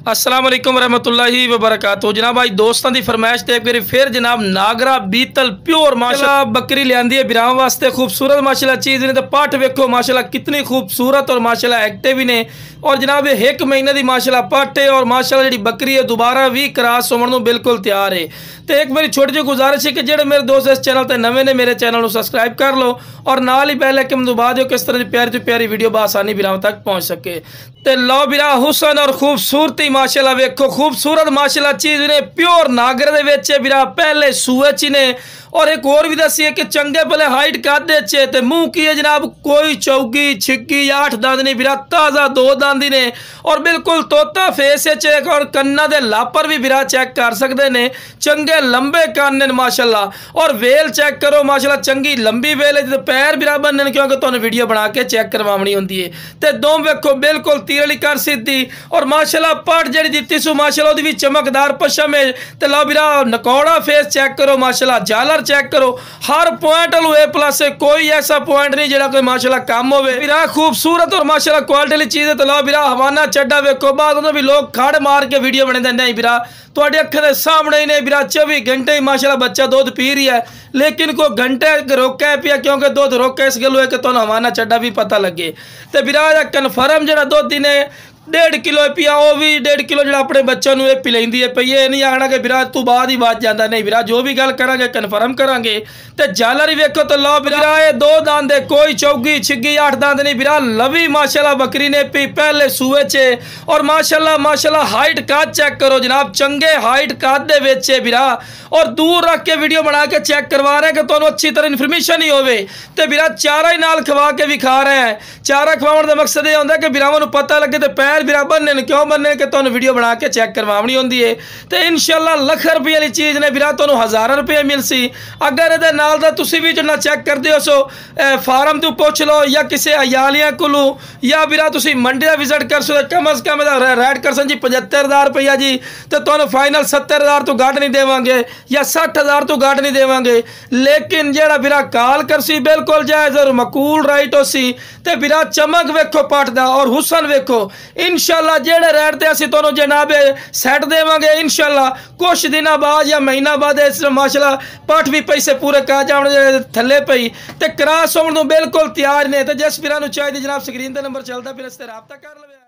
अस्सलाम वालेकुम रहमतुल्लाहि व बरकातहू। जनाब आज दोस्तों की फरमाइश ते एक बार फिर जनाब नागरा बीतल प्योर माशाल्लाह बकरी लियांदी है बिराम वास्ते। खूबसूरत माशाल्लाह चीज़ ने तो पट वेखो माशाल्लाह कितनी खूबसूरत और माशाल्लाह एक्टिव ही ने। और जनाब ये एक महीने की माशाल्लाह पट है और माशाल्लाह जी बकरी है दोबारा भी क्रॉस होने बिल्कुल तैयार है। तो एक मेरी छोटी जी गुजारिश है कि जेडे मेरे दोस्त इस चैनल पर नवे ने मेरे चैनल को सबसक्राइब कर लो और नाल ही बेल आइकन दबा दो किस तरह की प्यारी तो प्यारी वीडियो बआसानी बिराम तक पहुँच सके। तो लो बिरा हुसन और खूबसूरती माशाल्लाह वेखो खूबसूरत माशाल्लाह चीज़ ने प्योर नागरे दे विच बिरा पहले सूए च ने। और एक और भी दसी है कि चंगे भले हाइट कादे चे ते मुंह की है जनाब कोई चौगी छिग्गी या 8 दंद नहीं बिरा ताज़ा 2 दंद ने और बिल्कुल तोता फेस है चेक और कन्ना दे लापर भी बिरा चेक कर सकते ने। चंगे लंबे कान ने माशाल्लाह और वेल चेक करो माशाल्लाह चंगी लंबी वेल है। पैर बिरा बनने क्योंकि तुहानू वीडियो बना के चेक करवानी होंदी है। तो दोम वेखो बिल्कुल तीरली कर सीधी और माशाल्लाह पट जी दी सू माशाल्लाह भी चमकदार पशम है। तो लो बिरा नकौड़ा फेस चेक करो माशाल्लाह जालर चेक करो हर पॉइंट A+ है। कोई ऐसा पॉइंट नहीं जेड़ा कोई माशाल्लाह कम होवे। बिरा खूबसूरत और माशाल्लाह क्वालिटी वाली चीज़ है। तो लो बिरा हवाना चड्डा वेखो बाद भी लोग खड़ मार के वीडियो बने दें नहीं बिरा तुहाडे अखां दे सामने ही ने बिरा 24 घंटे ही माशाल्लाह बच्चा दूध पी रही है लेकिन कोई घंटे रोका पिया क्योंकि दूध रोका इस गल है कि तुहानू हवाना चड्डा भी पता लगे। तो बिरा कन्फर्म जो दुध ने 1.5 किलो पिया वो भी 1.5 किलो जो अपने बच्चों को पिलाइंदी है पई। ये नहीं आखना कि बिरा तू बाद ही बात जाता नहीं बिरा जो भी गल करांगे कन्फर्म करांगे। तो जालर ही वेखो तो लो बिरा ये 2 दंद कोई चौगी छिग्गी 8 दंद नहीं बिरा लवी माशाल्लाह बकरी ने पी पहले सूए चे और माशाल्लाह हाइट काद चेक करो जनाब चंगे हाइट काद दे विच बिरा और दूर रख के वीडियो बना के चेक करवा रहे हैं कि तुहानू अच्छी तरह इन्फॉर्मेशन ही होवे। तो बिरा चारा ही नाल खवा के विखा रहे हैं। चारा खवाउण दा मकसद ये होंदा कि बिरावां नू पता लगे तो पैर बिरा बनने क्यों बनने कि तुहानू वीडियो बना के चेक करवानी होंदी है। तो इंशाल्लाह लाख रुपये वाली चीज़ ने बिरा तुहानू 1000 रुपये मिल सी। अगर ये नाल दा तुसी भी जिन्ना चेक करते हो सो फार्म तो पूछ लो या किसी अयालिया कोलों या बिरा तुसी मंडी का विजिट कर सो कम अज़ कम रेट कर सन जी 75,000 रुपया जी। तो तुहानू फाइनल 70,000 तो घट नहीं देवांगे या 60,000 तो घट नहीं देवांगे लेकिन जेड़ा बिरा काल कर सी बिल्कुल जायज़ और मकूल राइट हो सी। तो बिरा चमक वेखो पट दा और हुसन वेखो इंशाल्लाह जेड़े रेट ते असीं तुहानू जनाब सैट देवांगे इंशाल्लाह कुछ दिनों बाद या महीना बाद इस माशाल्लाह पट भी पैसे पूरे कर जाने थले पई ते क्रॉस होने बिल्कुल तैयार ने। तो जिस बिरा नू चाहिए जनाब स्क्रीन ते नंबर चलता फिर इस ते राबता कर लवे।